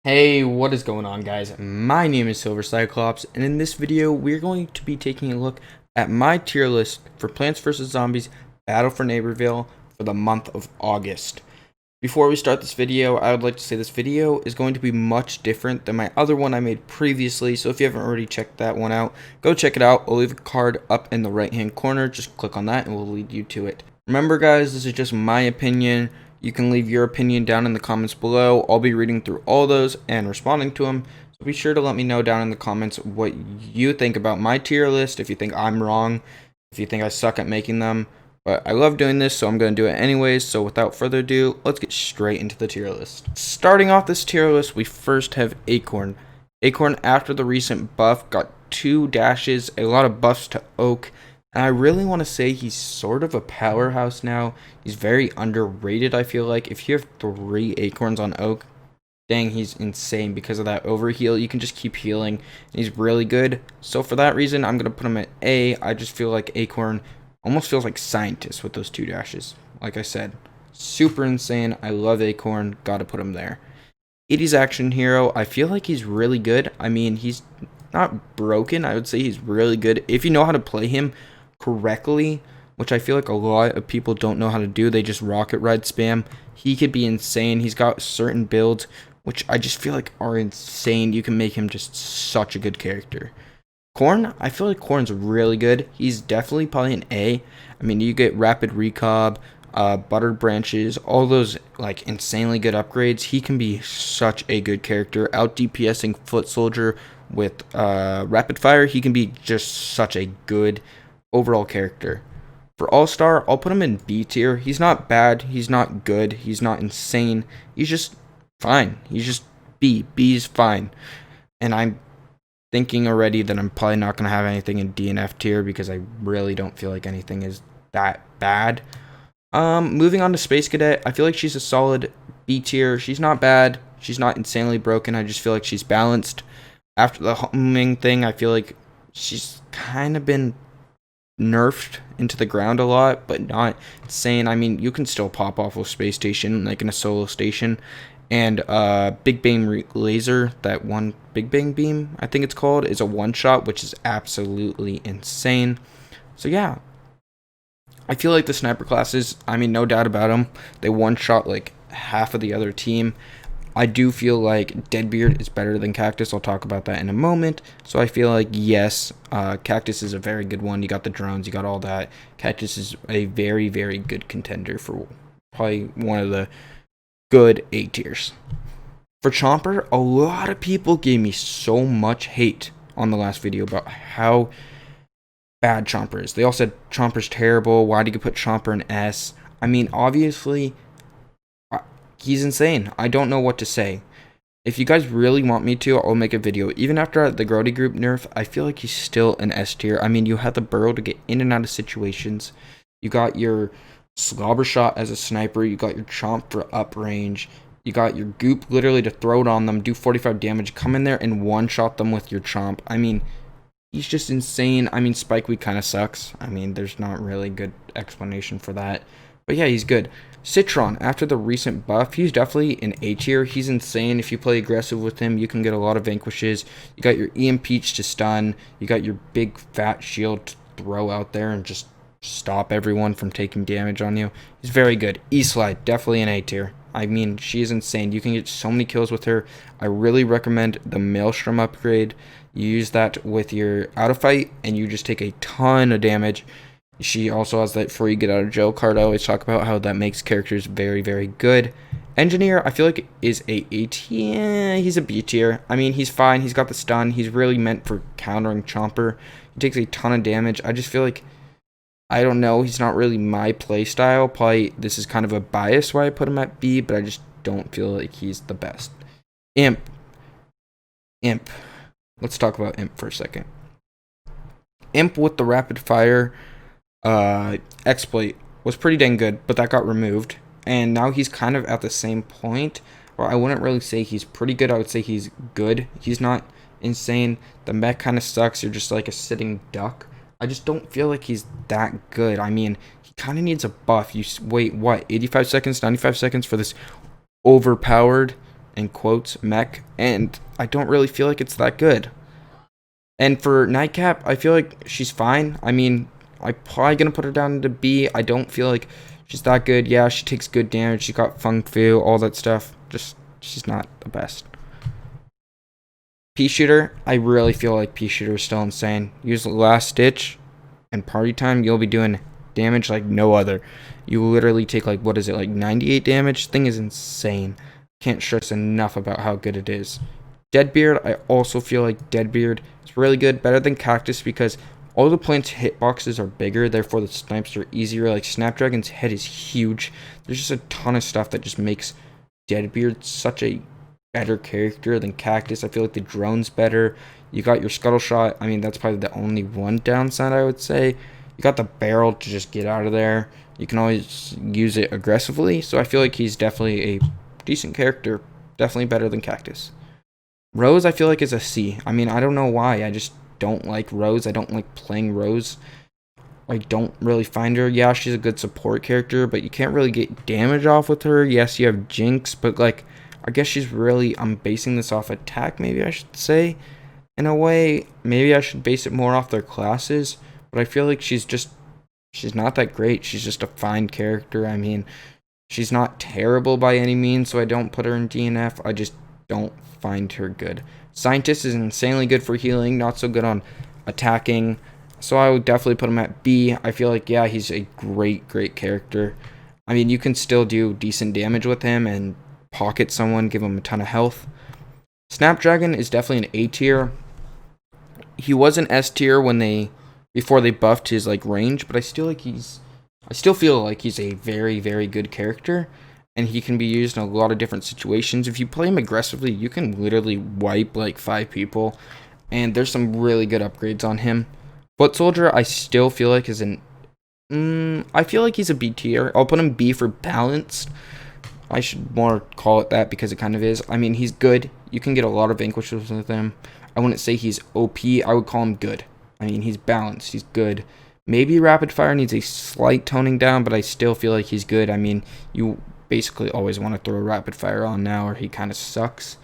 Hey, what is going on, guys? My name is Silver Cyclops, and in this video, we're going to be taking a look at my tier list for Plants vs. Zombies Battle for Neighborville for the month of August. Before we start this video, I would like to say this video is going to be much different than my other one I made previously, so if you haven't already checked that one out, go check it out. I'll leave a card up in the right-hand corner. Just click on that and we'll lead you to it. Remember, guys, this is just my opinion. You can leave your opinion down in the comments below. I'll be reading through all those and responding to them. So be sure to let me know down in the comments what you think about my tier list, if you think I'm wrong, if you think I suck at making them. But I love doing this, so I'm going to do it anyways. So without further ado, let's get straight into the tier list. Starting off this tier list, we first have Acorn. Acorn, after the recent buff, got 2 dashes, a lot of buffs to Oak. And I really want to say he's sort of a powerhouse now. He's very underrated, I feel like. If you have 3 acorns on Oak, dang, he's insane because of that overheal. You can just keep healing, and he's really good. So for that reason, I'm going to put him at A. I just feel like Acorn almost feels like Scientist with those 2 dashes. Like I said, super insane. I love Acorn. Got to put him there. 80s Action Hero, I feel like he's really good. I mean, he's not broken. I would say he's really good. If you know how to play him correctly, which I feel like a lot of people don't know how to do, they just rocket ride spam. He could be insane. He's got certain builds which I just feel like are insane. You can make him just such a good character. Corn, I feel like Corn's really good. He's definitely probably an A. I mean, you get rapid recob, buttered branches, all those like insanely good upgrades. He can be such a good character. Out DPSing foot soldier with rapid fire, he can be just such a good overall character. For All-Star, I'll put him in B tier. He's not bad, he's not good, he's not insane, he's just fine. He's just B. B's fine. And I'm thinking already that I'm probably not going to have anything in D and F tier because I really don't feel like anything is that bad. Moving on to Space Cadet, I feel like she's a solid B tier. She's not bad, she's not insanely broken, I just feel like she's balanced. After the homing thing, I feel like she's kind of been nerfed into the ground a lot, but not insane. I mean, you can still pop off with Space Station, like in a solo station. And Big Bang Laser, that one Big Bang Beam, I think it's called, is a one-shot, which is absolutely insane. So yeah, I feel like the sniper classes, I mean, no doubt about them, they one-shot like half of the other team. I do feel like Deadbeard is better than Cactus. I'll talk about that in a moment. So I feel like, yes, Cactus is a very good one. You got the drones, you got all that. Cactus is a very, very good contender for probably one of the good A tiers. For Chomper, a lot of people gave me so much hate on the last video about how bad Chomper is. They all said Chomper's terrible. Why did you put Chomper in S? I mean, obviously, he's insane. I don't know what to say. If you guys really want me to, I'll make a video. Even after the Grody group nerf, I feel like he's still an S tier. I mean, you have the burrow to get in and out of situations. You got your slobber shot as a sniper. You got your chomp for up range. You got your goop literally to throw it on them, do 45 damage, come in there and one-shot them with your chomp. I mean, he's just insane. I mean, Spike Week kind of sucks. I mean, there's not really good explanation for that. But yeah, he's good. Citron, after the recent buff, he's definitely an A tier. He's insane. If you play aggressive with him, you can get a lot of vanquishes. You got your EMP to stun. You got your big fat shield to throw out there and just stop everyone from taking damage on you. He's very good. E-Slide, definitely an A tier. I mean, she is insane. You can get so many kills with her. I really recommend the Maelstrom upgrade. You use that with your out of fight, and you just take a ton of damage. She also has that before you get out of jail card. I always talk about how that makes characters very, very good. Engineer, I feel like is a tier. He's a B tier. I mean, he's fine. He's got the stun. He's really meant for countering Chomper. He takes a ton of damage. I just feel like, I don't know, he's not really my play style. Probably this is kind of a bias why I put him at B, but I just don't feel like he's the best. Imp. Let's talk about Imp for a second. Imp with the rapid fire exploit was pretty dang good, but that got removed. And now he's kind of at the same point, or I wouldn't really say he's pretty good. I would say he's good. He's not insane. The mech kind of sucks. You're just like a sitting duck. I just don't feel like he's that good. I mean, he kind of needs a buff. You wait, what, 85 seconds, 95 seconds for this overpowered in quotes, mech, and I don't really feel like it's that good. And for Nightcap, I feel like she's fine. I mean, I'm probably going to put her down to B. I don't feel like she's that good. Yeah, she takes good damage. She got Feng Fu, all that stuff. Just, she's not the best. Peashooter, I really feel like Peashooter is still insane. Use Last Ditch and Party Time, you'll be doing damage like no other. You literally take like, what is it, like 98 damage? Thing is insane. Can't stress enough about how good it is. Deadbeard, I also feel like Deadbeard is really good, better than Cactus because all the plants' hitboxes are bigger, therefore the snipes are easier. Like Snapdragon's head is huge. There's just a ton of stuff that just makes Deadbeard such a better character than Cactus. I feel like the drone's better. You got your scuttle shot. I mean, that's probably the only one downside I would say. You got the barrel to just get out of there. You can always use it aggressively. So I feel like he's definitely a decent character. Definitely better than Cactus. Rose, I feel like, is a C. I mean, I don't know why. I just don't like Rose. I don't like playing Rose. I don't really find her. Yeah, she's a good support character, but you can't really get damage off with her. Yes, you have Jinx, but like, I guess she's really, I'm basing this off attack, maybe I should say. In a way, maybe I should base it more off their classes, but I feel like she's not that great. She's just a fine character. I mean, she's not terrible by any means, so I don't put her in DNF. I just don't find her good. Scientist is insanely good for healing, not so good on attacking, so I would definitely put him at B. I feel like, yeah, he's a great character. I mean, you can still do decent damage with him and pocket someone, give him a ton of health. Snapdragon is definitely an A tier. He was an S tier before they buffed his like range, but I still feel like he's a very good character, and he can be used in a lot of different situations. If you play him aggressively, you can literally wipe like 5 people, and there's some really good upgrades on him. Foot Soldier, I still feel like is I feel like he's a B tier. I'll put him B for balanced. I should more call it that because it kind of is. I mean, he's good. You can get a lot of vanquishes with him. I wouldn't say he's OP. I would call him good. I mean, he's balanced. He's good. Maybe Rapid Fire needs a slight toning down, but I still feel like he's good. I mean, you basically always want to throw Rapid Fire on now or he kind of sucks.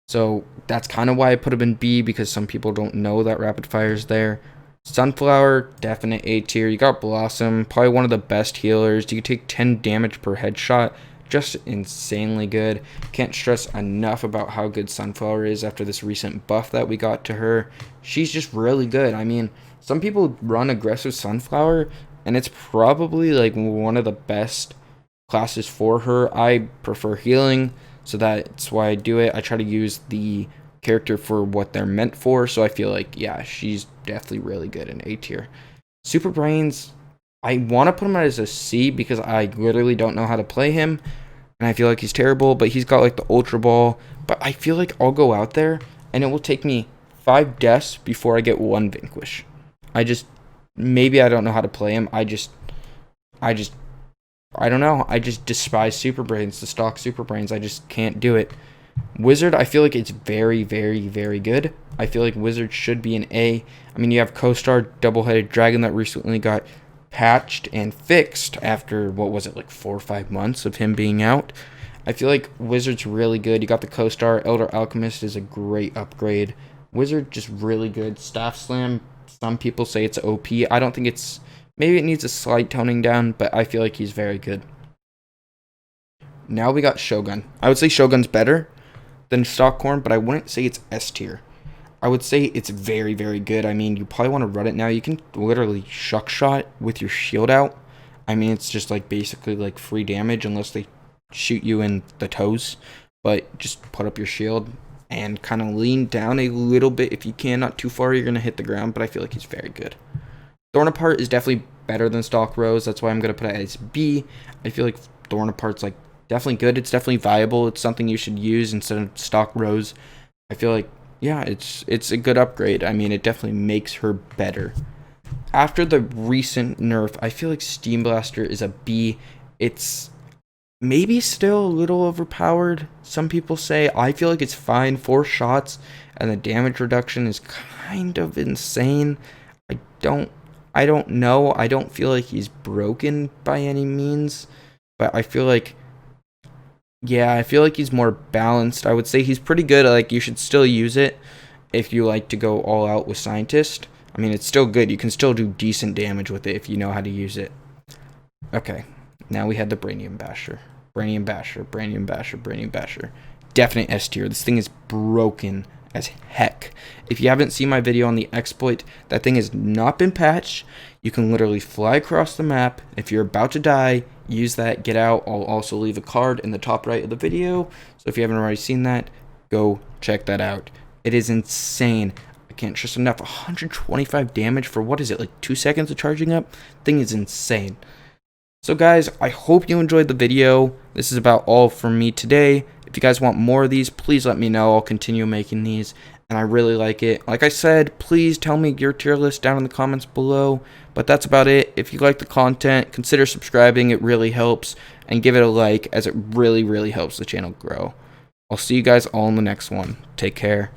So that's kind of why I put him in B, because some people don't know that Rapid Fire is there. Sunflower, definite A tier. You got Blossom, probably one of the best healers. You can take 10 damage per headshot. Just insanely good. Can't stress enough about how good Sunflower is after this recent buff that we got to her. She's just really good. I mean, some people run aggressive Sunflower, and it's probably like one of the best classes for her. I prefer healing, so that's why I do it. I try to use the character for what they're meant for, so I feel like, yeah, she's definitely really good in A tier. Super Brains, I want to put him as a C because I literally don't know how to play him, and I feel like he's terrible, but he's got like the Ultra Ball. But I feel like I'll go out there, and it will take me 5 deaths before I get 1 Vanquish. Maybe I don't know how to play him. I don't know. I just despise Super Brains, the stock Super Brains. I just can't do it. Wizard, I feel like it's very good. I feel like Wizard should be an A. I mean, you have Co-Star Double-Headed Dragon that recently got patched and fixed after, what was it, like 4 or 5 months of him being out. I feel like Wizard's really good. You got the Co-Star. Elder Alchemist is a great upgrade. Wizard, just really good. Staff Slam, some people say it's OP. I don't think it's... Maybe it needs a slight toning down, but I feel like he's very good. Now we got Shogun. I would say Shogun's better than Stockcorn, but I wouldn't say it's S tier. I would say it's very good. I mean, you probably want to run it now. You can literally shuck shot with your shield out. I mean, it's just like basically like free damage unless they shoot you in the toes. But just put up your shield and kind of lean down a little bit if you can. Not too far, you're going to hit the ground, but I feel like he's very good. Thorn Apart is definitely better than Stalk Rose. That's why I'm going to put it as B. I feel like Thorn Apart's like definitely good. It's definitely viable. It's something you should use instead of Stalk Rose. I feel like, yeah, it's a good upgrade. I mean, it definitely makes her better. After the recent nerf, I feel like Steam Blaster is a B. It's maybe still a little overpowered, some people say. I feel like it's fine. 4 shots and the damage reduction is kind of insane. I don't know. I don't feel like he's broken by any means, but I feel like, Yeah, I feel like he's more balanced. I would say he's pretty good. Like, you should still use it if you like to go all out with Scientist. I mean, it's still good. You can still do decent damage with it if you know how to use it. Okay, now we had the Brainian Basher. Brainian Basher, Brainian Basher, Brainian Basher. Definite S tier. This thing is broken as heck. If you haven't seen my video on the exploit, that thing has not been patched. You can literally fly across the map. If you're about to die, use that, get out. I'll also leave a card in the top right of the video. So if you haven't already seen that, go check that out. It is insane. I can't stress enough. 125 damage for, what is it, like 2 seconds of charging up? Thing is insane. So guys, I hope you enjoyed the video. This is about all from me today. If you guys want more of these, please let me know. I'll continue making these, and I really like it. Like I said, please tell me your tier list down in the comments below. But that's about it. If you like the content, consider subscribing. It really helps. And give it a like, as it really, really helps the channel grow. I'll see you guys all in the next one. Take care.